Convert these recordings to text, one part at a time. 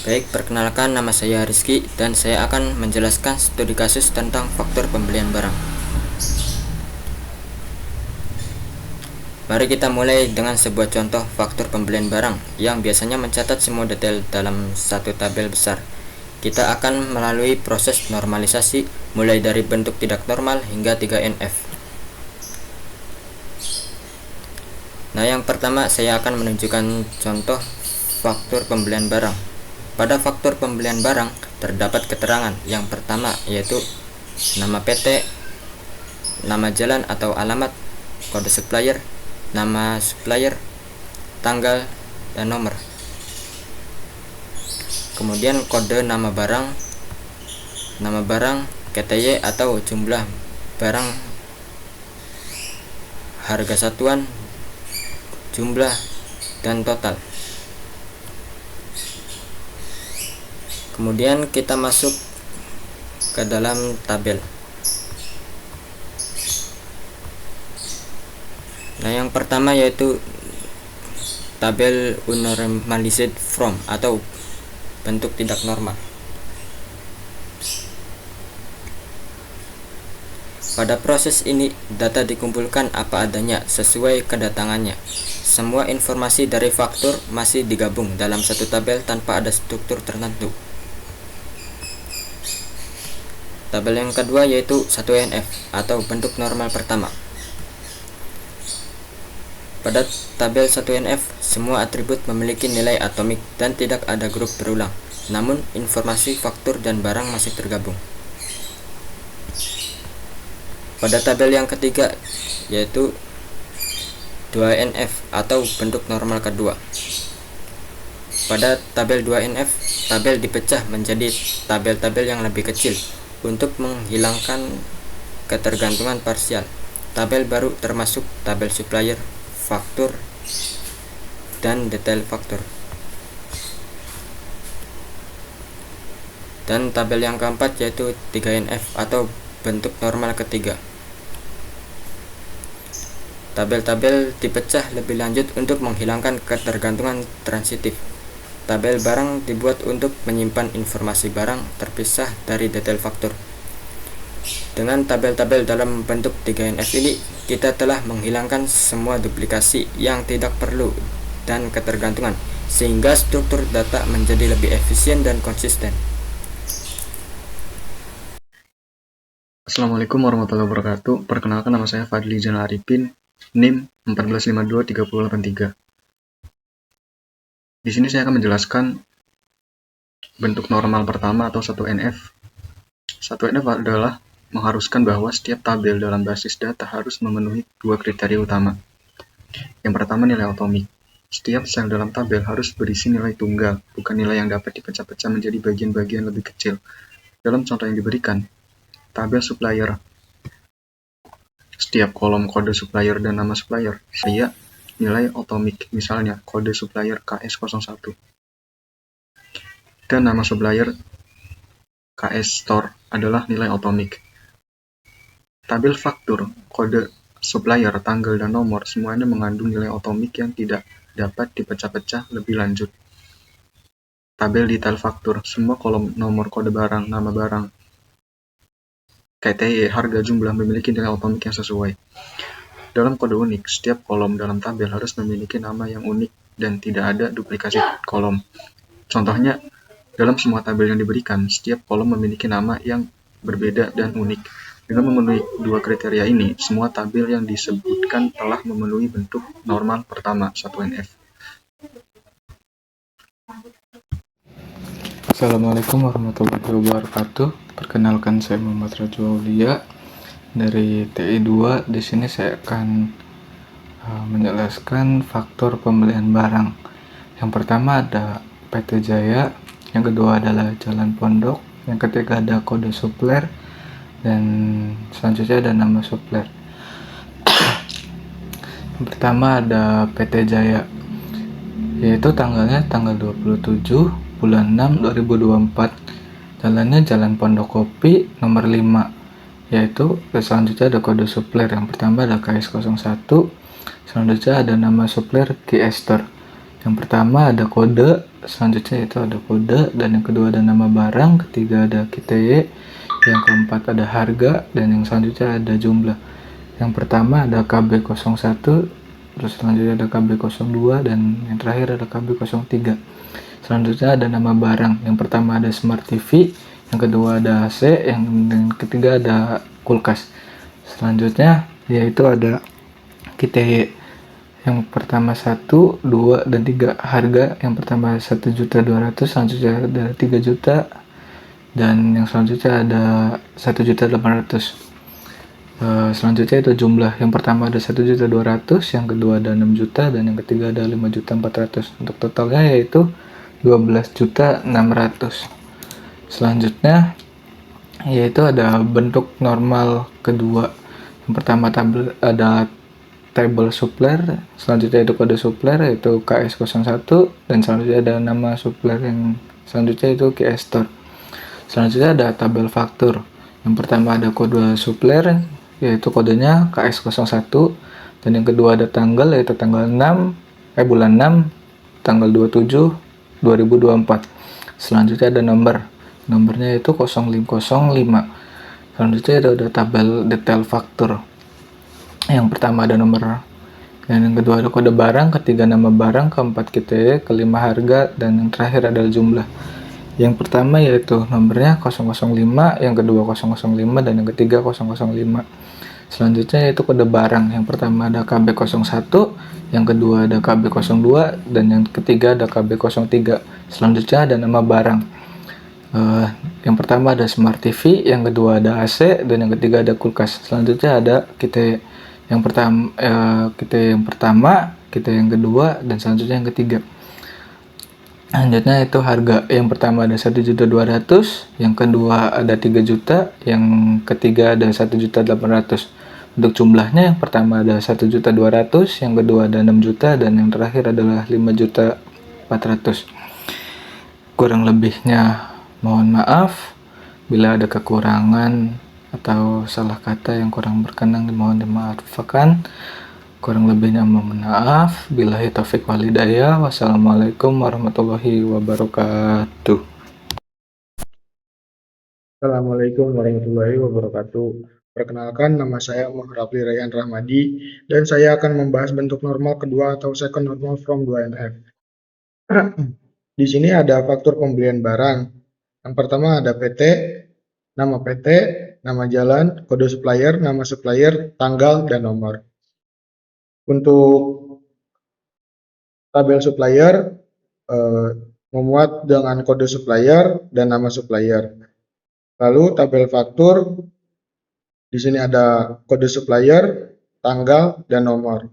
Baik, perkenalkan, nama saya Rizky dan saya akan menjelaskan studi kasus tentang faktor pembelian barang. Mari kita mulai dengan sebuah contoh faktor pembelian barang yang biasanya mencatat semua detail dalam satu tabel besar. Kita akan melalui proses normalisasi mulai dari bentuk tidak normal hingga 3NF. Nah, yang pertama saya akan menunjukkan contoh faktor pembelian barang. Pada faktor pembelian barang terdapat keterangan yang pertama, yaitu nama PT, nama jalan atau alamat, kode supplier, nama supplier, tanggal, dan nomor. Kemudian kode nama barang, KTY atau jumlah barang, harga satuan, jumlah, dan total. Kemudian kita masuk ke dalam tabel. Nah, yang pertama yaitu tabel unnormalized from atau bentuk tidak normal. Pada proses ini, data dikumpulkan apa adanya sesuai kedatangannya. Semua informasi dari faktur masih digabung dalam satu tabel tanpa ada struktur tertentu. Tabel yang kedua yaitu 1NF atau bentuk normal pertama. Pada tabel 1NF, semua atribut memiliki nilai atomik dan tidak ada grup berulang. Namun, informasi faktur dan barang masih tergabung. Pada tabel yang ketiga yaitu 2NF atau bentuk normal kedua. Pada tabel 2NF, tabel dipecah menjadi tabel-tabel yang lebih kecil untuk menghilangkan ketergantungan parsial. Tabel baru termasuk tabel supplier, faktur, dan detail faktur. Dan tabel yang keempat yaitu 3NF atau bentuk normal ketiga. Tabel-tabel dipecah lebih lanjut untuk menghilangkan ketergantungan transitif. Tabel barang dibuat untuk menyimpan informasi barang terpisah dari detail faktur. Dengan tabel-tabel dalam bentuk 3NF ini, kita telah menghilangkan semua duplikasi yang tidak perlu dan ketergantungan, sehingga struktur data menjadi lebih efisien dan konsisten. Assalamualaikum warahmatullahi wabarakatuh. Perkenalkan, nama saya Fadli Zainal Arifin, NIM 14523083. Di sini saya akan menjelaskan bentuk normal pertama atau 1NF. 1NF adalah mengharuskan bahwa setiap tabel dalam basis data harus memenuhi dua kriteria utama. Yang pertama, nilai atomik. Setiap sel dalam tabel harus berisi nilai tunggal, bukan nilai yang dapat dipecah-pecah menjadi bagian-bagian lebih kecil. Dalam contoh yang diberikan, tabel supplier. Setiap kolom kode supplier dan nama supplier, saya nilai atomik, misalnya kode supplier KS01. Dan nama supplier KS Store adalah nilai atomik. Tabel faktur, kode supplier, tanggal, dan nomor semuanya mengandung nilai atomik yang tidak dapat dipecah-pecah lebih lanjut. Tabel detail faktur, semua kolom nomor kode barang, nama barang, KTY, harga, jumlah memiliki nilai atomik yang sesuai. Dalam kode unik, setiap kolom dalam tabel harus memiliki nama yang unik dan tidak ada duplikasi kolom. Contohnya, dalam semua tabel yang diberikan, setiap kolom memiliki nama yang berbeda dan unik. Dengan memenuhi dua kriteria ini, semua tabel yang disebutkan telah memenuhi bentuk normal pertama 1NF. Assalamualaikum warahmatullahi wabarakatuh. Perkenalkan, saya Muhammad Rajwa Aulia dari TI 2. Di sini saya akan menjelaskan faktor pembelian barang. Yang pertama ada PT Jaya, yang kedua adalah Jalan Pondok, yang ketiga ada kode supplier, dan selanjutnya ada nama supplier. Yang pertama ada PT Jaya, yaitu tanggalnya tanggal 27 bulan 6 2024. Jalannya Jalan Pondok Kopi nomor 5, yaitu selanjutnya ada kode supplier. Yang pertama ada KS01, selanjutnya ada nama supplier GS Store. Yang pertama ada kode, selanjutnya itu ada kode, dan yang kedua ada nama barang, ketiga ada KTY, yang keempat ada harga, dan yang selanjutnya ada jumlah. Yang pertama ada KB01, terus selanjutnya ada KB02, dan yang terakhir ada KB03. Selanjutnya ada nama barang. Yang pertama ada Smart TV, yang kedua ada AC, yang ketiga ada kulkas. Selanjutnya yaitu ada KTY. Yang pertama 1, 2, dan 3. Harga yang pertama 1.200.000, selanjutnya ada 3 juta, dan yang selanjutnya ada 1.800.000. Selanjutnya itu jumlah. Yang pertama ada 1.200.000, yang kedua ada 6 juta, dan yang ketiga ada 5.400.000. Untuk totalnya yaitu 12.600.000. Selanjutnya yaitu ada bentuk normal kedua. Yang pertama ada table supplier, selanjutnya itu kode supplier yaitu KS01, dan selanjutnya ada nama supplier yang selanjutnya itu KS Store. Selanjutnya ada tabel faktur. Yang pertama ada kode supplier yaitu kodenya KS01, dan yang kedua ada tanggal yaitu tanggal bulan 6 tanggal 27 2024. Selanjutnya ada nomornya itu 0505. Selanjutnya ada tabel detail faktur. Yang pertama ada nomor, dan yang kedua ada kode barang, ketiga nama barang, keempat KTY, kelima harga, dan yang terakhir adalah jumlah. Yang pertama yaitu nomornya 005, yang kedua 005, dan yang ketiga 005. Selanjutnya yaitu kode barang. Yang pertama ada KB01, yang kedua ada KB02, dan yang ketiga ada KB03. Selanjutnya ada nama barang. Yang pertama ada Smart TV, yang kedua ada AC, dan yang ketiga ada kulkas. Selanjutnya ada KTY. Yang pertama, kita yang kedua, dan selanjutnya yang ketiga. Selanjutnya itu harga. Yang pertama ada 1.200.000, yang kedua ada 3 juta, yang ketiga ada 1.800.000. Untuk jumlahnya yang pertama ada 1.200.000, yang kedua ada 6 juta, dan yang terakhir adalah 5.400.000. Kurang lebihnya mohon maaf. Bila ada kekurangan atau salah kata yang kurang berkenan mohon dimaafkan. Kurang lebihnya mohon maaf. Billahi taufik wal hidayah. Wassalamualaikum warahmatullahi wabarakatuh. Assalamualaikum warahmatullahi wabarakatuh. Perkenalkan, nama saya Muhammad Rafli Rayhan Rahmadi, dan saya akan membahas bentuk normal kedua atau second normal from 2NF. Di sini ada faktur pembelian barang. Yang pertama ada PT, nama jalan, kode supplier, nama supplier, tanggal, dan nomor. Untuk tabel supplier memuat dengan kode supplier dan nama supplier. Lalu tabel faktur, di sini ada kode supplier, tanggal, dan nomor.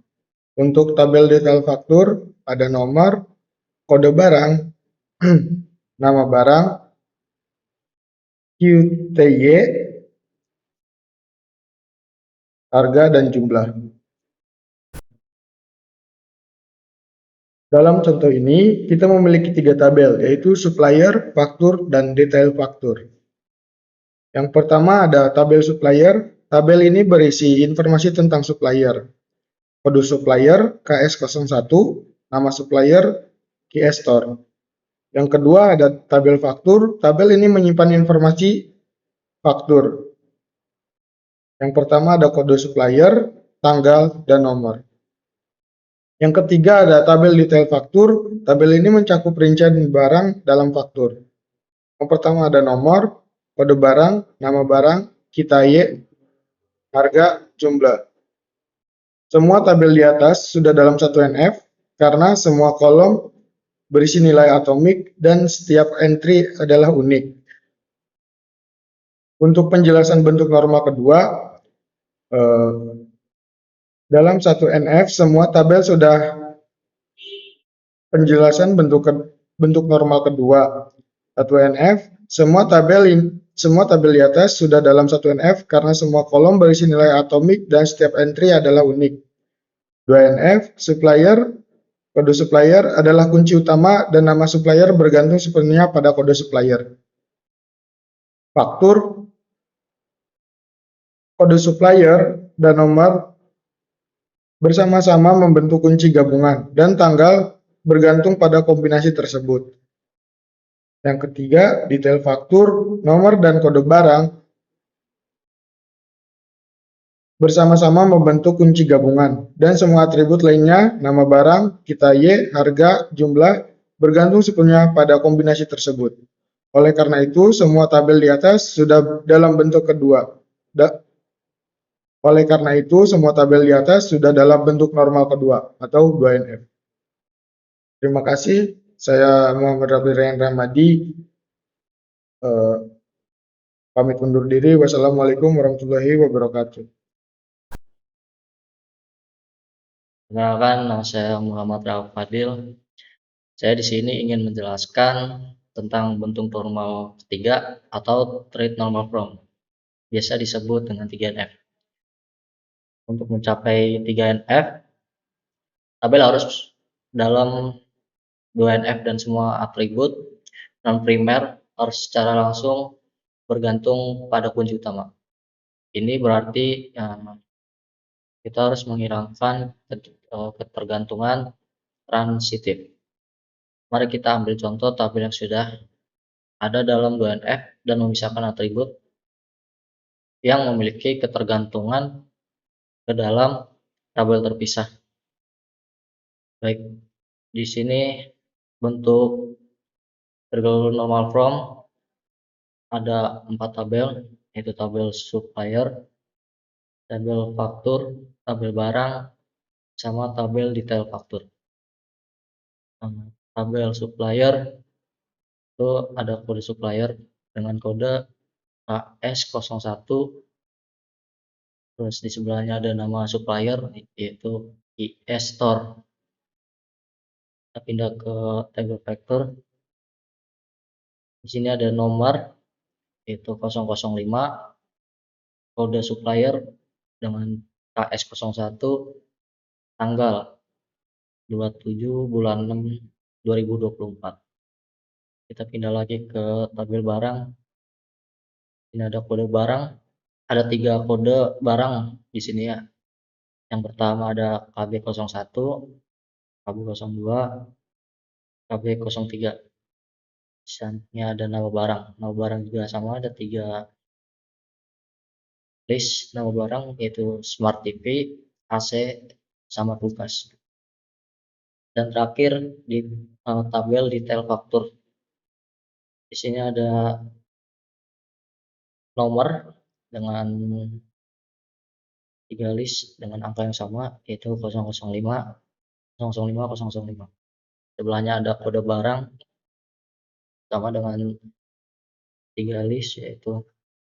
Untuk tabel detail faktur ada nomor, kode barang, nama barang, QTY, harga, dan jumlah. Dalam contoh ini, kita memiliki 3 tabel, yaitu supplier, faktur, dan detail faktur. Yang pertama ada tabel supplier. Tabel ini berisi informasi tentang supplier. Kode supplier KS01, nama supplier KS Store. Yang kedua ada tabel faktur. Tabel ini menyimpan informasi faktur. Yang pertama ada kode supplier, tanggal, dan nomor. Yang ketiga ada tabel detail faktur. Tabel ini mencakup rincian barang dalam faktur. Yang pertama ada nomor, kode barang, nama barang, KTY, harga, jumlah. Semua tabel di atas sudah dalam satu NF karena semua kolom berisi nilai atomik dan setiap entry adalah unik. Untuk penjelasan bentuk normal kedua, dalam satu NF semua tabel sudah penjelasan bentuk normal kedua. Satu NF, semua tabel di atas sudah dalam satu NF karena semua kolom berisi nilai atomik dan setiap entry adalah unik. 2NF, supplier, kode supplier adalah kunci utama dan nama supplier bergantung sepenuhnya pada kode supplier. Faktur, kode supplier, dan nomor bersama-sama membentuk kunci gabungan, dan tanggal bergantung pada kombinasi tersebut. Yang ketiga, detail faktur, nomor dan kode barang bersama-sama membentuk kunci gabungan, dan semua atribut lainnya, nama barang, kita Y, harga, jumlah, bergantung sepenuhnya pada kombinasi tersebut. Oleh karena itu, semua tabel di atas sudah dalam bentuk kedua. Oleh karena itu, semua tabel di atas sudah dalam bentuk normal kedua, atau 2NF. Terima kasih, saya Muhammad Rabi Ryan Ramadi, pamit undur diri. Wassalamualaikum warahmatullahi wabarakatuh. Perkenalkan, nama saya Muhammad Rauf Fadil. Saya di sini ingin menjelaskan tentang bentuk normal ketiga atau trade normal form, biasa disebut dengan 3NF. Untuk mencapai 3NF, tabel harus dalam 2NF dan semua atribut non-primer harus secara langsung bergantung pada kunci utama. Ini berarti kita harus menghilangkan ketergantungan transitif. Mari kita ambil contoh tabel yang sudah ada dalam 2NF dan memisahkan atribut yang memiliki ketergantungan ke dalam tabel terpisah. Baik, di sini bentuk trigonometric normal form ada 4 tabel, yaitu tabel supplier, tabel faktur, tabel barang, sama tabel detail faktur. Tabel supplier itu ada kode supplier dengan kode KS01, terus di sebelahnya ada nama supplier yaitu IS Store. Kita pindah ke tabel faktur. Di sini ada nomor yaitu 005, kode supplier dengan KS01, tanggal 27 bulan 6 2024. Kita pindah lagi ke tabel barang. Ini ada kode barang, ada 3 kode barang di sini ya. Yang pertama ada KB01, KB02, KB03. Di sini ada nama barang. Nama barang juga sama, ada 3 list nama barang yaitu Smart TV, AC, sama kulkas. Dan terakhir di tabel detail faktur. Di sini ada nomor dengan 3 list dengan angka yang sama yaitu 005, 005, 005. Sebelahnya ada kode barang sama dengan 3 list yaitu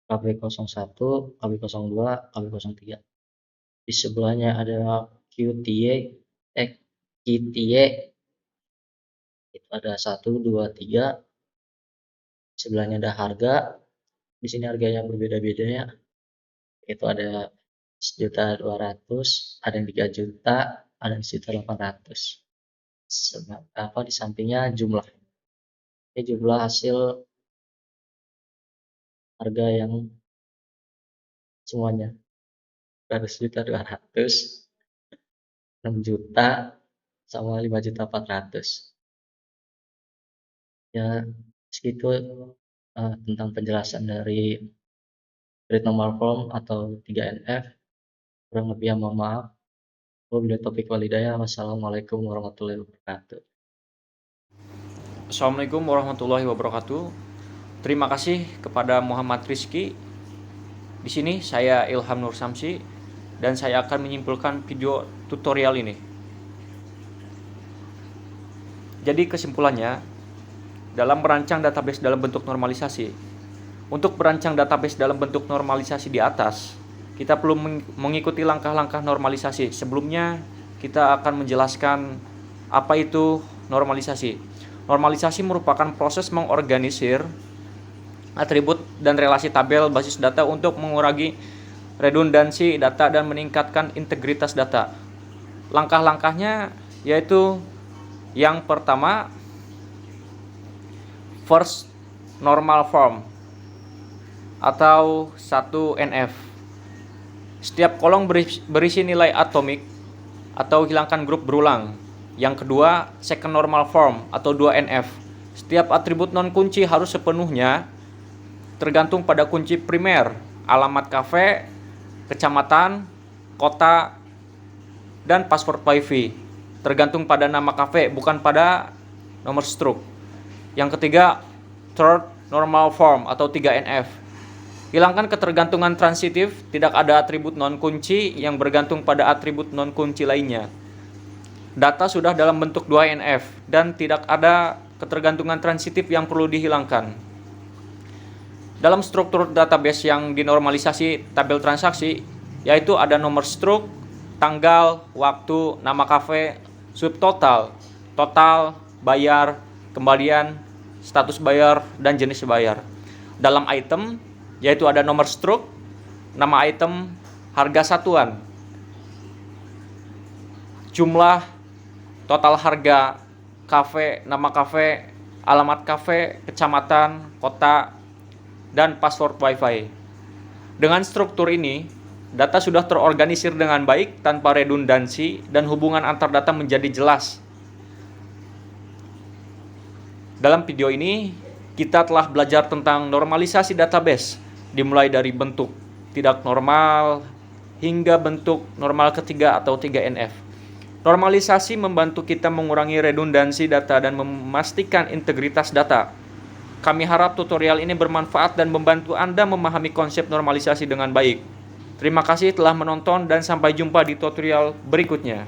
KB01, KB02, KB03. Di sebelahnya ada QTA, itu ada 1, 2, 3. Sebelahnya ada harga. Di sini harganya berbeda-beda ya. Itu ada 1.200.000, ada yang 3 juta, ada yang 1.800.000. Di sampingnya jumlah. Ini jumlah hasil harga yang semuanya. 100.200.000, 6 juta, sama 5.400.000. Ya, segitu tentang penjelasan dari trade normal form atau 3NF. Kurang lebih mohon maaf. Wabillahi taufiq wal hidayah. Wassalamualaikum warahmatullahi wabarakatuh. Assalamualaikum warahmatullahi wabarakatuh. Terima kasih kepada Muhammad Rizky. Di sini saya Ilham Nur Samsi dan saya akan menyimpulkan video tutorial ini. Jadi kesimpulannya, dalam merancang database dalam bentuk normalisasi, untuk merancang database dalam bentuk normalisasi di atas, kita perlu mengikuti langkah-langkah normalisasi. Sebelumnya, kita akan menjelaskan apa itu normalisasi. Normalisasi merupakan proses mengorganisir atribut dan relasi tabel basis data untuk mengurangi redundansi data dan meningkatkan integritas data. Langkah-langkahnya yaitu yang pertama, first normal form atau 1NF. Setiap kolom berisi nilai atomik atau hilangkan grup berulang. Yang kedua, second normal form atau 2NF. Setiap atribut non-kunci harus sepenuhnya tergantung pada kunci primer, alamat kafe, kecamatan, kota, dan password Wi-Fi. Tergantung pada nama kafe, bukan pada nomor struk. Yang ketiga, third normal form atau 3NF. Hilangkan ketergantungan transitif, tidak ada atribut non-kunci yang bergantung pada atribut non-kunci lainnya. Data sudah dalam bentuk 2NF dan tidak ada ketergantungan transitif yang perlu dihilangkan. Dalam struktur database yang dinormalisasi tabel transaksi, yaitu ada nomor struk, tanggal, waktu, nama kafe, subtotal, total, bayar, kembalian, status bayar, dan jenis bayar. Dalam item, yaitu ada nomor struk, nama item, harga satuan, jumlah, total harga, kafe, nama kafe, alamat kafe, kecamatan, kota, dan password Wi-Fi. Dengan struktur ini, data sudah terorganisir dengan baik tanpa redundansi dan hubungan antar data menjadi jelas. Dalam video ini, kita telah belajar tentang normalisasi database, dimulai dari bentuk tidak normal hingga bentuk normal ketiga atau 3NF. Normalisasi membantu kita mengurangi redundansi data dan memastikan integritas data. Kami harap tutorial ini bermanfaat dan membantu Anda memahami konsep normalisasi dengan baik. Terima kasih telah menonton dan sampai jumpa di tutorial berikutnya.